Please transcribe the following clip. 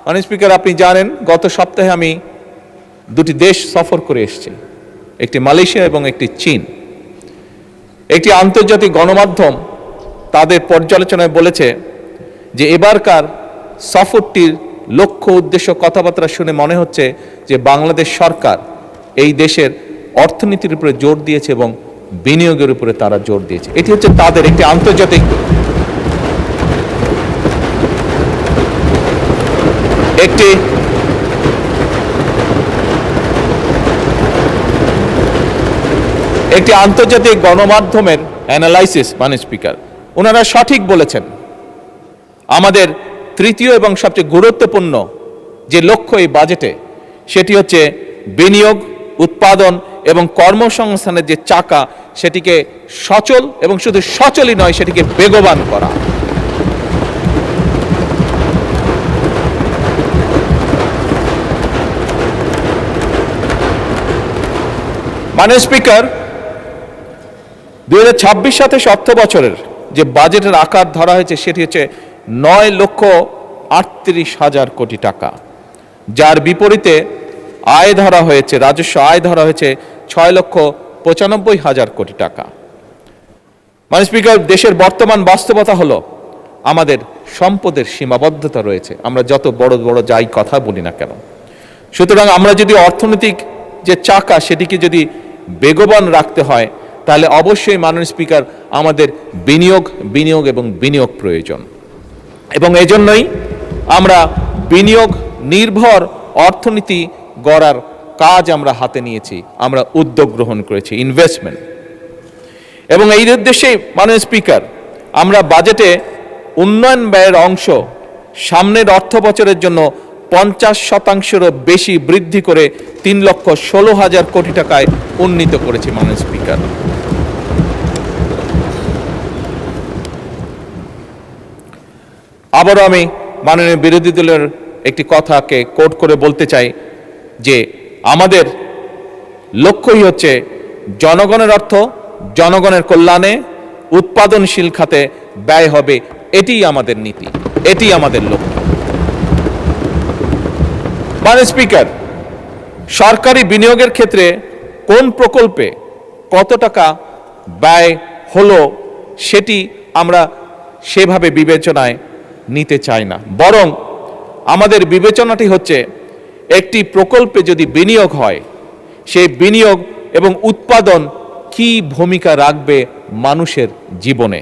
মাননীয় স্পিকার, আপনি জানেন গত সপ্তাহে আমি দুটি দেশ সফর করে এসেছি, একটি মালয়েশিয়া এবং একটি চীন। একটি আন্তর্জাতিক গণমাধ্যম তাদের পর্যালোচনায় বলেছে যে এবারকার সফরটির লক্ষ্য উদ্দেশ্য কথাবার্তা শুনে মনে হচ্ছে যে বাংলাদেশ সরকার এই দেশের অর্থনীতির উপরে জোর দিয়েছে এবং বিনিয়োগের উপরে তারা জোর দিয়েছে। এটি হচ্ছে তাদের একটি আন্তর্জাতিক একটি আন্তর্জাতিক গণমাধ্যমের অ্যানালাইসিস। মাননীয় স্পিকার, ওনারা সঠিক বলেছেন। আমাদের তৃতীয় এবং সবচেয়ে গুরুত্বপূর্ণ যে লক্ষ্য এই বাজেটে, সেটি হচ্ছে বিনিয়োগ, উৎপাদন এবং কর্মসংস্থানের যে চাকা, সেটিকে সচল এবং শুধু সচলই নয়, সেটিকে বেগবান করা। মাননীয় স্পিকার, 2026-27 অর্থ বছরের যে বাজেটের আকার ধরা হয়েছে সেটি হচ্ছে 9,38,000 কোটি টাকা, যার বিপরীতে আয় ধরা হয়েছে, রাজস্ব আয় ধরা হয়েছে 6,95,000 কোটি টাকা। মাননীয় স্পিকার, দেশের বর্তমান বাস্তবতা হলো আমাদের সম্পদের সীমাবদ্ধতা রয়েছে, আমরা যত বড় বড় যাই কথা বলি না কেন। সুতরাং আমরা যদি অর্থনৈতিক যে চাকা সেটিকে যদি বেগবান রাখতে হয়, তাহলে অবশ্যই মাননীয় স্পিকার আমাদের বিনিয়োগ এবং বিনিয়োগ প্রয়োজন। এবং এজন্যই আমরা বিনিয়োগ নির্ভর অর্থনীতি গড়ার কাজ আমরা হাতে নিয়েছি, আমরা উদ্যোগ গ্রহণ করেছি, ইনভেস্টমেন্ট। এবং এই উদ্দেশ্যে মাননীয় স্পিকার, আমরা বাজেটে উন্নয়ন ব্যয়ের অংশ সামনের অর্থ বছরের জন্য 50%-রও বেশি বৃদ্ধি করে 3,16,000 কোটি টাকায় উন্নীত করেছি। মাননীয় স্পিকার, আবারও আমি মাননীয় বিরোধী দলের একটি কথাকে কোট করে বলতে চাই যে আমাদের লক্ষ্যই হচ্ছে জনগণের অর্থ জনগণের কল্যাণে, উৎপাদনশীল খাতে ব্যয় হবে, এটিই আমাদের নীতি, এটি আমাদের লক্ষ্য। মাননীয় স্পিকার, সরকারি বিনিয়োগের ক্ষেত্রে কোন প্রকল্পে কত টাকা ব্যয় হলো সেটি আমরা সেভাবে বিবেচনায় নিতে চাই না, বরং আমাদের বিবেচনাটি হচ্ছে একটি প্রকল্পে যদি বিনিয়োগ হয়, সেই বিনিয়োগ এবং উৎপাদন কি ভূমিকা রাখবে মানুষের জীবনে।